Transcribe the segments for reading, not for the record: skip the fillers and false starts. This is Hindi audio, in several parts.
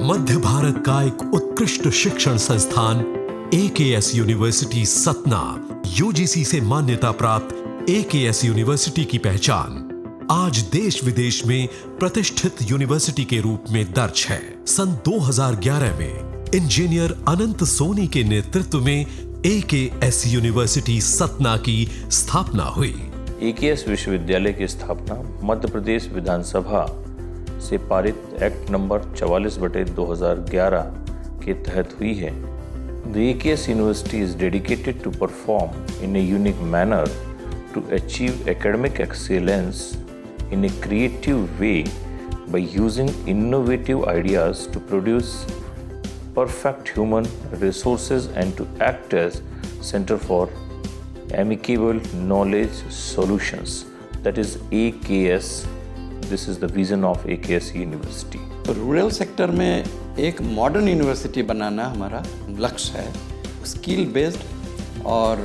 मध्य भारत का एक उत्कृष्ट शिक्षण संस्थान AKS यूनिवर्सिटी सतना UGC से मान्यता प्राप्त AKS यूनिवर्सिटी की पहचान आज देश विदेश में प्रतिष्ठित यूनिवर्सिटी के रूप में दर्ज है। सन 2011 में इंजीनियर अनंत सोनी के नेतृत्व में AKS यूनिवर्सिटी सतना की स्थापना हुई। AKS विश्वविद्यालय की स्थापना मध्य प्रदेश विधानसभा से पारित एक्ट नंबर 44/2011 के तहत हुई है। The AKS University is dedicated to perform in a unique manner to achieve academic excellence in a creative way by using innovative ideas to produce perfect human resources and to act as center for amicable knowledge solutions. That is AKS. This is the vision of AKS University. तो रूरल सेक्टर में एक मॉडर्न यूनिवर्सिटी बनाना हमारा लक्ष्य है। स्किल बेस्ड और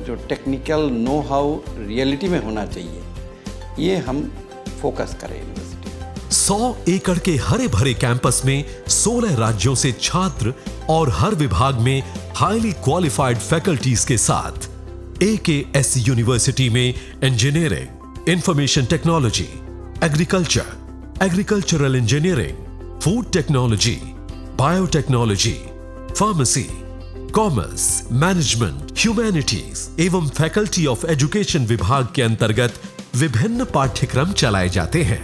जो टेक्निकल नो हाउ रियलिटी में होना चाहिए, ये हम फोकस करें यूनिवर्सिटी। 100 एकड़ के हरे भरे कैंपस में 16 राज्यों से छात्र और हर विभाग में हाईली क्वालिफाइड फैकल्टीज के साथ AKS यूनिवर्सिटी में engineering, information technology, agriculture, agricultural engineering, food technology, biotechnology, pharmacy, commerce, management, humanities एवं फैकल्टी ऑफ एजुकेशन विभाग के अंतर्गत विभिन्न पाठ्यक्रम चलाए जाते हैं।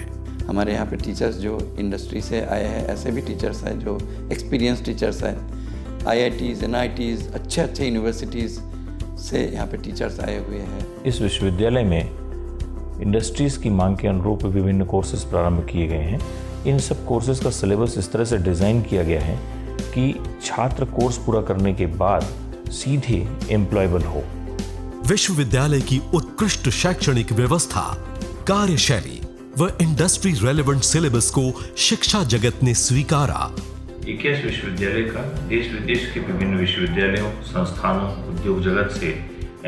हमारे यहाँ पे टीचर्स जो इंडस्ट्री से आए हैं, ऐसे भी टीचर्स हैं जो एक्सपीरियंस टीचर्स हैं। IITs, NITs, अच्छे यूनिवर्सिटीज़ से यहाँ पे टीचर्स आए हुए हैं। इस विश्वविद्यालय में इंडस्ट्रीज़ की मांग के अनुरूप विभिन्न कोर्सेज प्रारंभ किए गए हैं। इन सब कोर्सेज का सिलेबस इस तरह से डिज़ाइन किया गया है कि छात्र कोर्स पूरा करने के बाद सीधे एम्प्लॉयबल हो। विश्वविद्यालय की उत्कृष्ट शैक्षणिक व्यवस्था, कार्यशैली व इंडस्ट्री रेलेवेंट सिलेबस को शिक्षा जगत ने स्वीकारा। AKS विश्वविद्यालय का देश विदेश के विभिन्न विश्वविद्यालयों, संस्थानों, उद्योग जगत से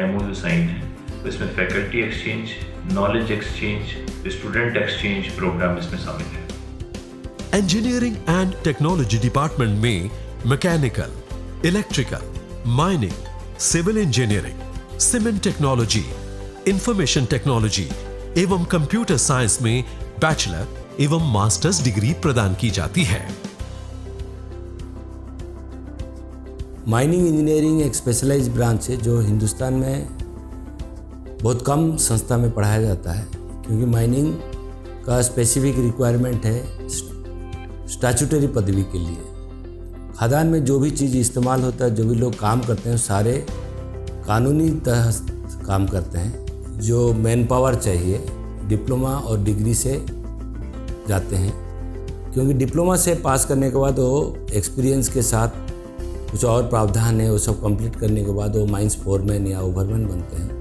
MOU साइन है। इसमें faculty exchange, knowledge exchange, student exchange program इसमें शामिल है। इंजीनियरिंग एंड टेक्नोलॉजी डिपार्टमेंट में mechanical, electrical, mining, civil engineering, cement technology, information technology एवं कंप्यूटर साइंस में बैचलर एवं मास्टर्स डिग्री प्रदान की जाती है। माइनिंग इंजीनियरिंग एक स्पेशलाइज्ड ब्रांच है जो हिंदुस्तान में बहुत कम संस्था में पढ़ाया जाता है, क्योंकि माइनिंग का स्पेसिफिक रिक्वायरमेंट है स्टैट्यूटरी पदवी के लिए। खदान में जो भी चीज़ इस्तेमाल होता है, जो भी लोग काम करते हैं, सारे कानूनी तहत काम करते हैं। जो मैन पावर चाहिए डिप्लोमा और डिग्री से जाते हैं, क्योंकि डिप्लोमा से पास करने के बाद वो एक्सपीरियंस के साथ कुछ और प्रावधान है, वो सब कंप्लीट करने के बाद वो माइंस फोरमैन या ओवरमैन बनते हैं।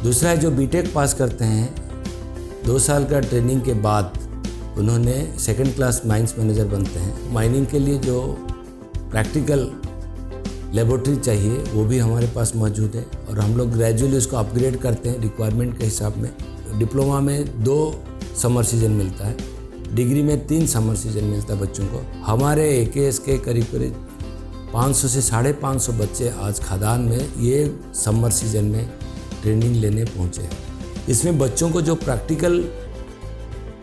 दूसरा है जो बीटेक पास करते हैं, 2 साल का ट्रेनिंग के बाद उन्होंने सेकंड क्लास माइंस मैनेजर बनते हैं। माइनिंग के लिए जो प्रैक्टिकल लेबोरेटरी चाहिए वो भी हमारे पास मौजूद है और हम लोग ग्रेजुअली उसको अपग्रेड करते हैं रिक्वायरमेंट के हिसाब में। डिप्लोमा में 2 समर सीजन मिलता है, डिग्री में 3 समर सीजन मिलता है बच्चों को। हमारे AKS के करीब 500 से 550 बच्चे आज खदान में ये समर सीजन में ट्रेनिंग लेने पहुँचे हैं। इसमें बच्चों को जो प्रैक्टिकल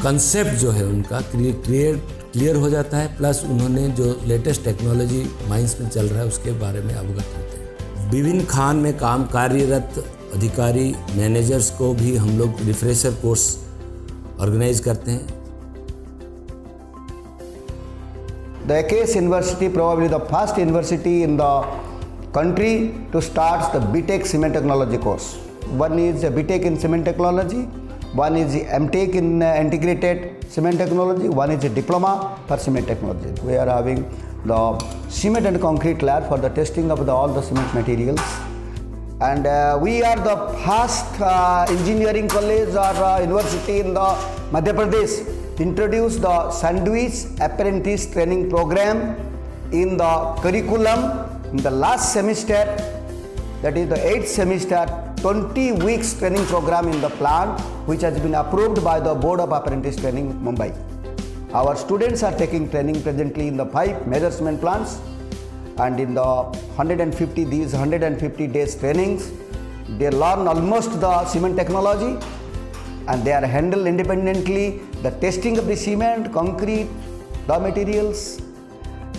कंसेप्ट जो है उनका क्लियर हो जाता है, प्लस उन्होंने जो लेटेस्ट टेक्नोलॉजी माइंस में चल रहा है उसके बारे में अवगत होते हैं। विभिन्न खान में काम कार्यरत अधिकारी, मैनेजर्स को भी हम लोग रिफ्रेशर कोर्स ऑर्गेनाइज करते हैं। The AKS University, probably the first university in the country to start the BTech Cement Technology course. One is a BTech in Cement Technology, one is the MTech in Integrated Cement Technology, one is a Diploma for Cement Technology. We are having the cement and concrete lab for the testing of all the cement materials. And we are the first engineering college or university in the Madhya Pradesh introduce the sandwich apprentice training program in the curriculum in the last semester, that is the 8th semester, 20 weeks training program in the plant which has been approved by the Board of Apprentice Training Mumbai. Our students are taking training presently in the 5 major cement plants, and in the 150 days trainings, they learn almost the cement technology, and they are handled independently the testing of the cement, concrete, the materials,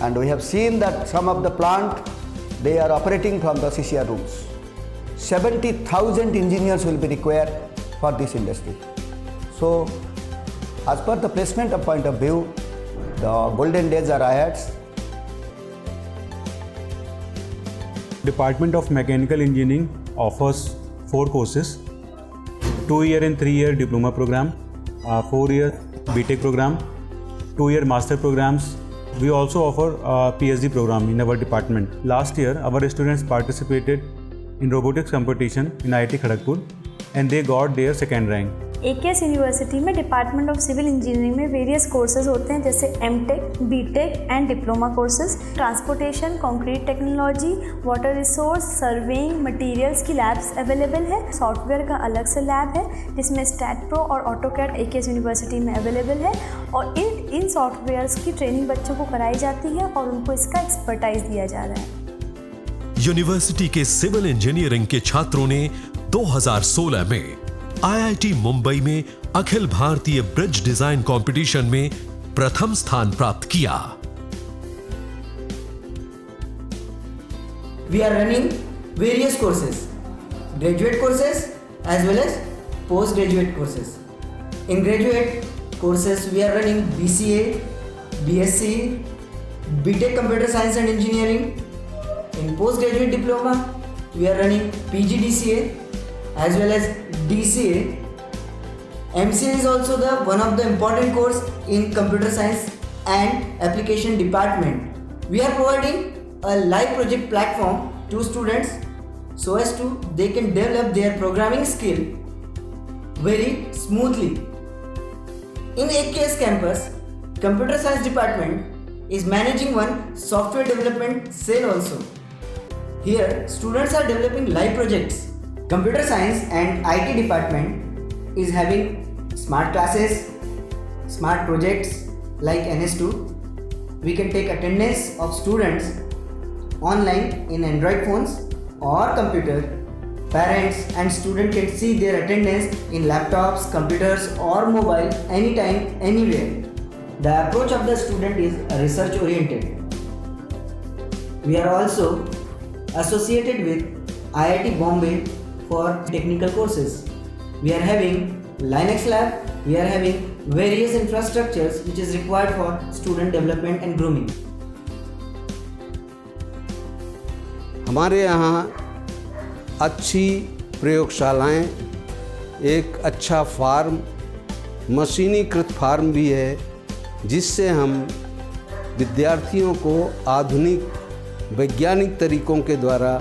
and we have seen that some of the plant they are operating from the CCR rooms. 70,000 engineers will be required for this industry. So, as per the placement of point of view, the golden days are ahead. Department of Mechanical Engineering offers 4 courses, 2-year and 3-year diploma program, 4-year BTech program, 2-year master programs. We also offer a PhD program in our department. Last year, our students participated in robotics competition in IIT Kharagpur and they got their 2nd rank. AKS university में डिपार्टमेंट ऑफ सिविल इंजीनियरिंग में वेरियस कोर्सेज होते हैं, जैसे M Tech, B Tech and diploma courses. Transportation, concrete technology, water resource, surveying, materials की लैब्स अवेलेबल है। सॉफ्टवेयर का अलग से लैब है जिसमें स्टैट प्रो और ऑटोकैड AKS यूनिवर्सिटी में अवेलेबल है, और इन सॉफ्टवेयर्स की ट्रेनिंग बच्चों को कराई जाती है और उनको इसका एक्सपर्टाइज दिया जा रहा है। यूनिवर्सिटी के सिविल इंजीनियरिंग के छात्रों ने 2016 में IIT मुंबई में Akhil Bharatiya bridge design competition में प्रथम स्थान प्राप्त किया। We are running various courses, graduate courses as well as postgraduate courses. In graduate courses, we are running BCA, BSc, BTech Computer Science and Engineering. In postgraduate diploma, we are running PGDCA as well as DCA. MCA is also the one of the important course in computer science and application department. We are providing a live project platform to students so as to they can develop their programming skill very smoothly. In AKS campus, computer science department is managing one software development cell also. Here students are developing live projects. Computer science and IT department is having smart classes, smart projects like NS2. We can take attendance of students online in Android phones or computer. Parents and students can see their attendance in laptops, computers or mobile anytime, anywhere. The approach of the student is research oriented. We are also associated with IIT Bombay for technical courses. We are having Linux lab, we are having various infrastructures which is required for student development and grooming. हमारे यहाँ अच्छी प्रयोगशालाएं, एक अच्छा फार्म, मशीनीकृत फार्म भी है, जिससे हम विद्यार्थियों को आधुनिक वैज्ञानिक तरीकों के द्वारा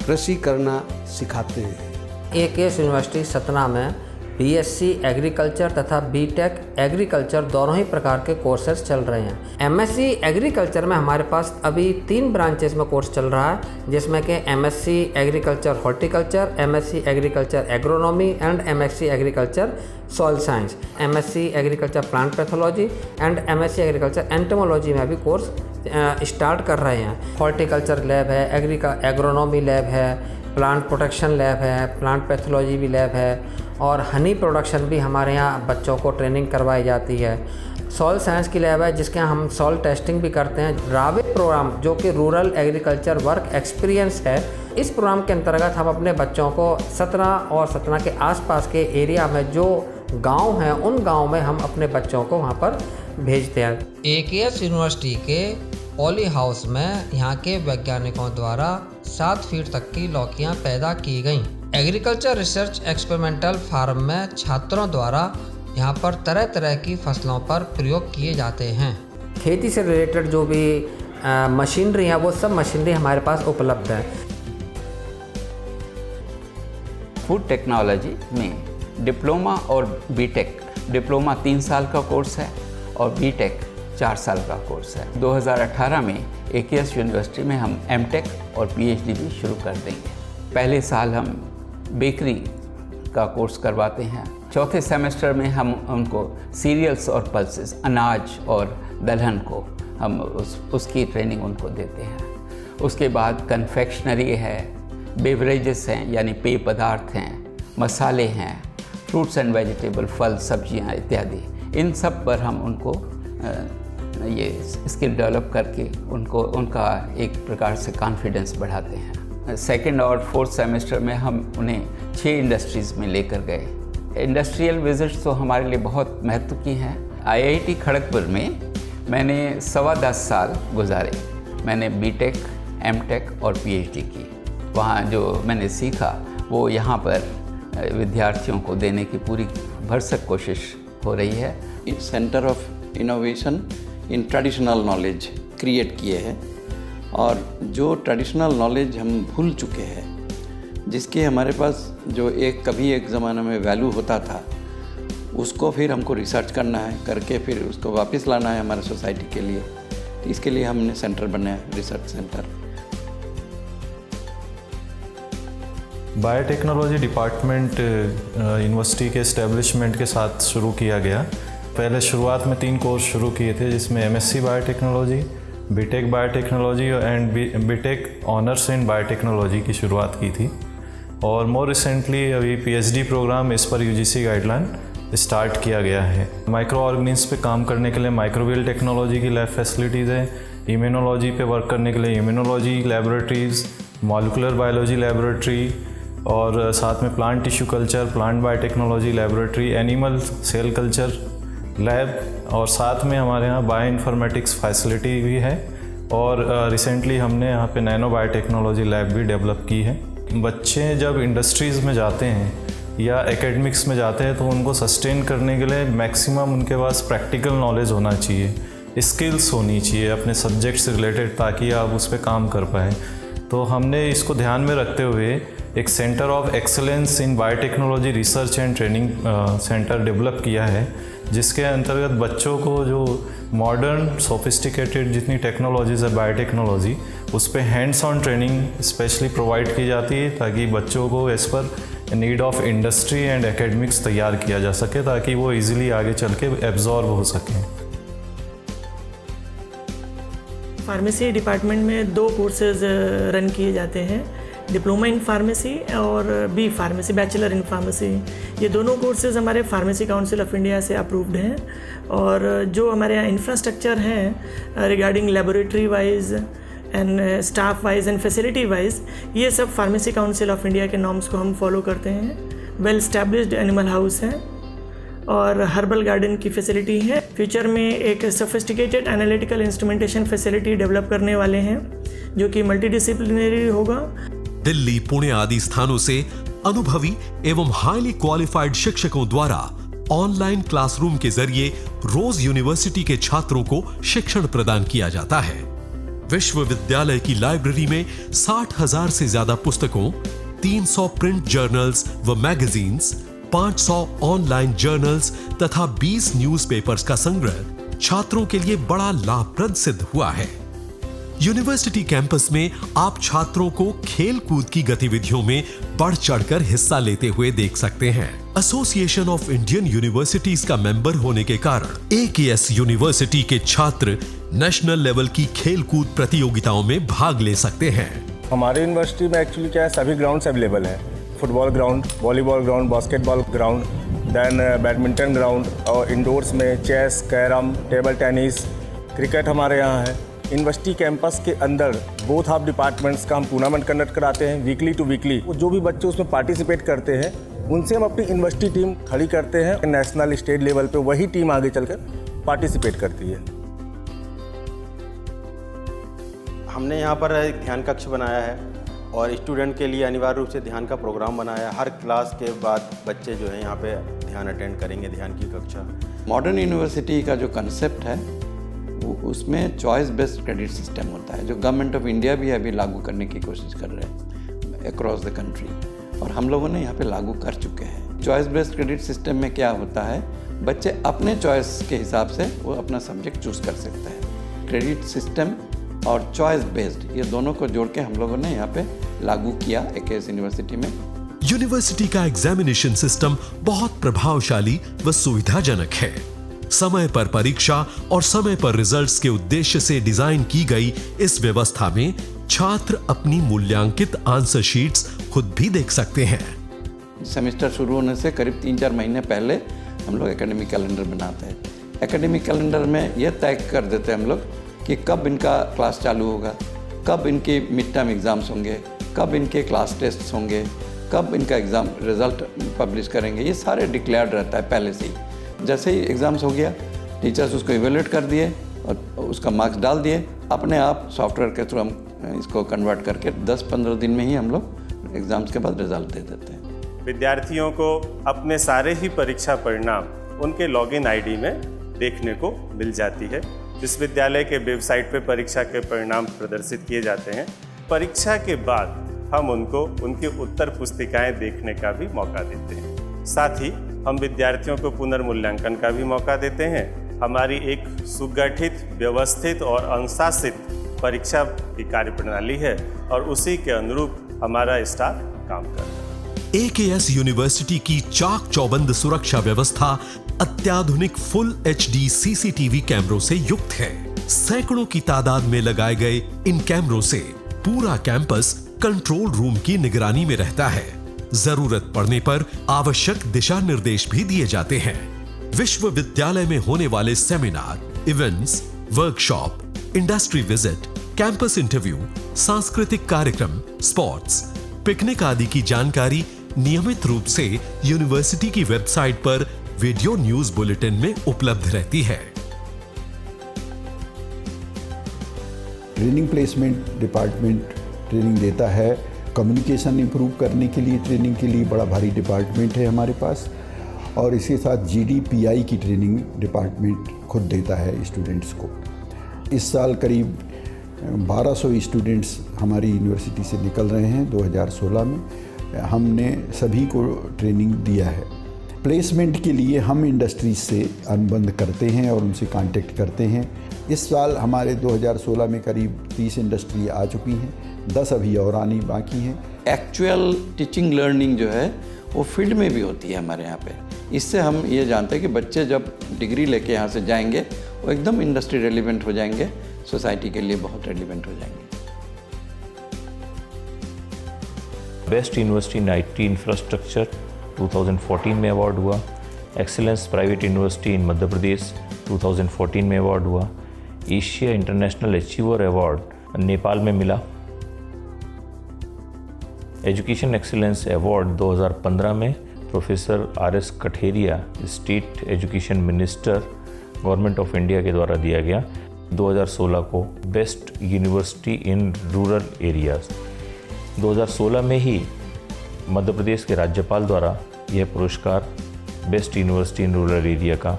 कृषि करना सिखाते हैं। AKS यूनिवर्सिटी सतना में BSc एग्रीकल्चर तथा BTech एग्रीकल्चर दोनों ही प्रकार के कोर्सेज चल रहे हैं। MSc एग्रीकल्चर में हमारे पास अभी 3 ब्रांचेस में कोर्स चल रहा है, जिसमें कि MSc agriculture horticulture, MSc agriculture agronomy and MSc agriculture soil science, MSc agriculture plant pathology and MSc agriculture entomology में अभी कोर्स स्टार्ट कर रहे हैं। हॉर्टिकल्चर लैब है, एग्रोनॉमी लैब है, प्लांट प्रोटेक्शन लैब है, प्लांट पैथोलॉजी भी लैब है, और हनी प्रोडक्शन भी हमारे यहाँ बच्चों को ट्रेनिंग करवाई जाती है। सॉइल साइंस की लैब है जिसके हम सॉइल टेस्टिंग भी करते हैं। रावित प्रोग्राम जो कि रूरल एग्रीकल्चर वर्क एक्सपीरियंस है, इस प्रोग्राम के अंतर्गत हम अपने बच्चों को सतना और सतना के आसपास के एरिया में जो गांव हैं उन गांव में हम अपने बच्चों को वहां पर भेजते हैं। AKS यूनिवर्सिटी के पॉली हाउस में यहाँ के वैज्ञानिकों द्वारा 7 फीट तक की लौकियाँ पैदा की गईं। एग्रीकल्चर रिसर्च एक्सपेरिमेंटल फार्म में छात्रों द्वारा यहाँ पर तरह तरह की फसलों पर प्रयोग किए जाते हैं। खेती से रिलेटेड जो भी मशीनरी है वो सब मशीनरी हमारे पास उपलब्ध है। फूड टेक्नोलॉजी में डिप्लोमा और बीटेक, डिप्लोमा 3 साल का कोर्स है और बीटेक 4 साल का कोर्स है। 2018 में AKS यूनिवर्सिटी में हम एमटेक और PhD भी शुरू कर देंगे। पहले साल हम बेकरी का कोर्स करवाते हैं। चौथे सेमेस्टर में हम उनको सीरियल्स और पल्सेस, अनाज और दलहन को हम उसकी ट्रेनिंग उनको देते हैं। उसके बाद कन्फेक्शनरी है, बेवरेजेस हैं यानी पेय पदार्थ हैं, मसाले हैं, फ्रूट्स एंड वेजिटेबल, फल सब्जियां इत्यादि, इन सब पर हम उनको ये स्किल डेवलप करके उनका एक प्रकार से कॉन्फिडेंस बढ़ाते हैं। सेकेंड और फोर्थ सेमेस्टर में हम उन्हें 6 इंडस्ट्रीज़ में लेकर गए। इंडस्ट्रियल विजिट्स तो हमारे लिए बहुत महत्व की हैं। IIT खड़गपुर में मैंने 10.25 साल गुजारे। मैंने BTech, MTech और PhD की। वहाँ जो मैंने सीखा वो यहाँ पर विद्यार्थियों को देने की पूरी भरसक कोशिश हो रही है। Centre of innovation in traditional knowledge create किए हैं, और जो ट्रेडिशनल नॉलेज हम भूल चुके हैं, जिसकी हमारे पास जो कभी एक ज़माने में वैल्यू होता था, उसको फिर हमको रिसर्च करना है, करके फिर उसको वापस लाना है हमारे सोसाइटी के लिए। इसके लिए हमने सेंटर बनाया, research centre. Biotechnology department university के इस्टेब्लिशमेंट के साथ शुरू किया गया। पहले शुरुआत में 3 कोर्स शुरू किए थे, जिसमें MSc biotechnology, BTech biotechnology and BTech honours in biotechnology की शुरुआत की थी। और मोर रिसेंटली अभी PhD प्रोग्राम इस पर UGC गाइडलाइन स्टार्ट किया गया है। माइक्रो ऑर्गेनिज्म पे काम करने के लिए माइक्रोबियल टेक्नोलॉजी की लैब फैसिलिटीज़ हैं, इम्यूनोलॉजी पे वर्क करने के लिए immunology laboratories, molecular biology laboratory, और साथ में plant tissue culture, plant biotechnology laboratory, animal cell culture lab, और साथ में हमारे यहाँ बायो इन्फॉर्मेटिक्स फैसिलिटी भी है। और रिसेंटली हमने यहाँ पे नैनो बायोटेक्नोलॉजी लैब भी डेवलप की है। बच्चे जब इंडस्ट्रीज़ में जाते हैं या एकेडमिक्स में जाते हैं तो उनको सस्टेन करने के लिए मैक्सिमम उनके पास प्रैक्टिकल नॉलेज होना चाहिए, स्किल्स होनी चाहिए अपने सब्जेक्ट से रिलेटेड, ताकि आप उस पर काम कर पाएँ। तो हमने इसको ध्यान में रखते हुए एक centre of excellence in biotechnology research and training centre develop किया है, जिसके अंतर्गत बच्चों को जो मॉडर्न सोफिस्टिकेटेड जितनी टेक्नोलॉजीज़ है बायोटेक्नोलॉजी, उस पर hands on training specially provide की जाती है, ताकि बच्चों को as per need of industry and academics तैयार किया जा सके, ताकि वो इजीली आगे चल के एब्जॉर्ब हो सकें। फार्मेसी डिपार्टमेंट में 2 कोर्सेज रन किए जाते हैं, डिप्लोमा इन फार्मेसी और B pharmacy, bachelor in pharmacy. ये दोनों कोर्सेज हमारे फार्मेसी काउंसिल ऑफ इंडिया से अप्रूव्ड हैं। और जो हमारे यहाँ इंफ्रास्ट्रक्चर हैं regarding laboratory wise and staff wise and facility wise, ये सब फार्मेसी काउंसिल ऑफ इंडिया के नॉर्म्स को हम फॉलो करते हैं। वेल स्टैब्लिश्ड एनिमल हाउस है और हर्बल गार्डन की फैसिलिटी है। फ्यूचर में एक sophisticated analytical instrumentation facility develop करने वाले हैं, जो कि मल्टीडिसिप्लिनरी होगा। दिल्ली, पुणे आदि स्थानों से अनुभवी एवं हाईली क्वालिफाइड शिक्षकों द्वारा ऑनलाइन क्लासरूम के जरिए रोज यूनिवर्सिटी के छात्रों को शिक्षण प्रदान किया जाता है। विश्वविद्यालय की लाइब्रेरी में 60,000 से ज्यादा पुस्तकों, 300 प्रिंट जर्नल्स व मैगजीन्स, 500 ऑनलाइन जर्नल्स तथा 20 न्यूज़पेपर्स का संग्रह छात्रों के लिए बड़ा लाभप्रद सिद्ध हुआ है। यूनिवर्सिटी कैंपस में आप छात्रों को खेल कूद की गतिविधियों में बढ़ चढ़कर हिस्सा लेते हुए देख सकते हैं। एसोसिएशन ऑफ इंडियन यूनिवर्सिटीज का मेंबर होने के कारण AKS यूनिवर्सिटी के छात्र नेशनल लेवल की खेल कूद प्रतियोगिताओं में भाग ले सकते हैं। हमारे यूनिवर्सिटी में एक्चुअली क्या है, सभी ग्राउंड्स अवेलेबल हैं। Football ground, volleyball ground, basketball ground, then badminton ground, और इंडोर्स में chess, carrom, table tennis, cricket हमारे यहाँ है। यूनिवर्सिटी कैंपस के अंदर बोथ ऑफ डिपार्टमेंट्स का हम टूर्नामेंट कंडक्ट कराते हैं वीकली टू वीकली। जो भी बच्चे उसमें पार्टिसिपेट करते हैं उनसे हम अपनी यूनिवर्सिटी टीम खड़ी करते हैं। नेशनल स्टेट लेवल पे वही टीम आगे चलकर पार्टिसिपेट करती है। हमने यहाँ पर एक ध्यान कक्ष बनाया है और स्टूडेंट के लिए अनिवार्य रूप से ध्यान का प्रोग्राम बनाया है। हर क्लास के बाद बच्चे जो है यहाँ पे ध्यान अटेंड करेंगे, ध्यान की कक्षा। मॉडर्न यूनिवर्सिटी का जो कंसेप्ट है उसमें चॉइस बेस्ड क्रेडिट सिस्टम होता है, जो गवर्नमेंट ऑफ इंडिया भी अभी लागू करने की कोशिश कर रहे हैं अक्रॉस द कंट्री, और हम लोगों ने यहाँ पे लागू कर चुके हैं। चॉइस बेस्ड क्रेडिट सिस्टम में क्या होता है, बच्चे अपने चॉइस के हिसाब से वो अपना सब्जेक्ट चूज कर सकते हैं। क्रेडिट सिस्टम और चॉइस बेस्ड ये दोनों को जोड़ के हम लोगों ने यहाँ पे लागू किया AKS यूनिवर्सिटी में। यूनिवर्सिटी का एग्जामिनेशन सिस्टम बहुत प्रभावशाली व सुविधाजनक है। समय पर परीक्षा और समय पर रिजल्ट्स के उद्देश्य से डिजाइन की गई इस व्यवस्था में छात्र अपनी मूल्यांकित आंसर शीट्स खुद भी देख सकते हैं। सेमेस्टर शुरू होने से करीब 3-4 महीने पहले हम लोग एकेडमिक कैलेंडर बनाते हैं। एकेडमिक कैलेंडर में यह तय कर देते हैं हम लोग कि कब इनका क्लास चालू होगा, कब इनके मिड टर्म एग्ज़ाम्स होंगे, कब इनके क्लास टेस्ट्स होंगे, कब इनका एग्ज़ाम रिज़ल्ट पब्लिश करेंगे। ये सारे डिक्लेयर्ड रहता है पहले से ही। जैसे ही एग्ज़ाम्स हो गया, टीचर्स उसको इवेल्यूएट कर दिए और उसका मार्क्स डाल दिए। अपने आप सॉफ्टवेयर के थ्रू हम इसको कन्वर्ट करके 10-15 दिन में ही हम लोग एग्ज़ाम्स के बाद रिज़ल्ट दे देते हैं। विद्यार्थियों को अपने सारे ही परीक्षा परिणाम उनके लॉगिन आईडी में देखने को मिल जाती है। विश्वविद्यालय के वेबसाइट पर परीक्षा के परिणाम प्रदर्शित किए जाते हैं। परीक्षा के बाद हम उनको उनकी उत्तर पुस्तिकाएं देखने का भी मौका देते हैं। साथ ही हम विद्यार्थियों को पुनर्मूल्यांकन का भी मौका देते हैं। हमारी एक सुगठित, व्यवस्थित और अनुशासित परीक्षा की कार्यप्रणाली है और उसी के अनुरूप हमारा स्टाफ काम कर रहा है। AKS यूनिवर्सिटी की चाक चौबंद सुरक्षा व्यवस्था अत्याधुनिक फुल HD CCTV कैमरों से युक्त है। सैकड़ों की तादाद में लगाए गए इन कैमरों से पूरा कैंपस कंट्रोल रूम की निगरानी में रहता है। जरूरत पड़ने पर आवश्यक दिशा निर्देश भी दिए जाते हैं। विश्वविद्यालय में होने वाले seminar, events, workshop, industry visit, campus interview, सांस्कृतिक कार्यक्रम, स्पोर्ट्स, पिकनिक आदि की जानकारी नियमित रूप से यूनिवर्सिटी की वेबसाइट पर वीडियो न्यूज बुलेटिन में उपलब्ध रहती है। ट्रेनिंग प्लेसमेंट डिपार्टमेंट ट्रेनिंग देता है। कम्युनिकेशन इंप्रूव करने के लिए ट्रेनिंग के लिए बड़ा भारी डिपार्टमेंट है हमारे पास, और इसके साथ GDPI की ट्रेनिंग डिपार्टमेंट खुद देता है स्टूडेंट्स को। इस साल करीब 1200 स्टूडेंट्स हमारी यूनिवर्सिटी से निकल रहे हैं। 2016 में हमने सभी को ट्रेनिंग दिया है। प्लेसमेंट के लिए हम इंडस्ट्रीज से अनुबंध करते हैं और उनसे कांटेक्ट करते हैं। इस साल हमारे 2016 में करीब 30 इंडस्ट्री आ चुकी हैं, 10 अभी और आनी बाकी हैं। एक्चुअल टीचिंग लर्निंग जो है वो फील्ड में भी होती है हमारे यहाँ पे। इससे हम ये जानते हैं कि बच्चे जब डिग्री लेके यहाँ से जाएंगे वो एकदम इंडस्ट्री रेलिवेंट हो जाएंगे, सोसाइटी के लिए बहुत रेलिवेंट हो जाएंगे। Best university in IT infrastructure 2014 में अवार्ड हुआ। एक्सीलेंस प्राइवेट यूनिवर्सिटी इन मध्य प्रदेश 2014 में अवार्ड हुआ। Asia international achiever award Nepal में मिला। एजुकेशन एक्सीलेंस अवार्ड 2015 में professor RS Katheria, state education minister, government of India के द्वारा दिया गया। 2016 को best university in rural areas. 2016 में ही मध्य प्रदेश के राज्यपाल द्वारा यह पुरस्कार best university in rural area का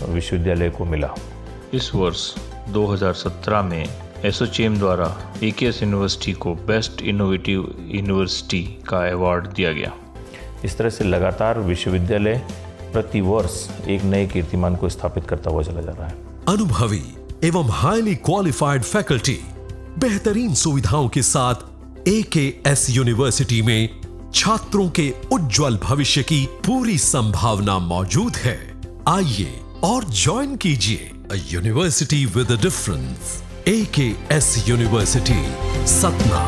विश्वविद्यालय को मिला। इस वर्ष 2017 में एसोचेम द्वारा AKS यूनिवर्सिटी को बेस्ट इनोवेटिव यूनिवर्सिटी का अवार्ड दिया गया। इस तरह से लगातार विश्वविद्यालय प्रति वर्ष एक नए कीर्तिमान को स्थापित करता हुआ चला जा रहा है। अनुभवी एवं हाईली क्वालिफाइड फैकल्टी, बेहतरीन सुविधाओं के साथ AKS यूनिवर्सिटी में छात्रों के उज्जवल भविष्य की पूरी संभावना मौजूद है। आइए और ज्वाइन कीजिए a university with a difference. AKS university, Satna.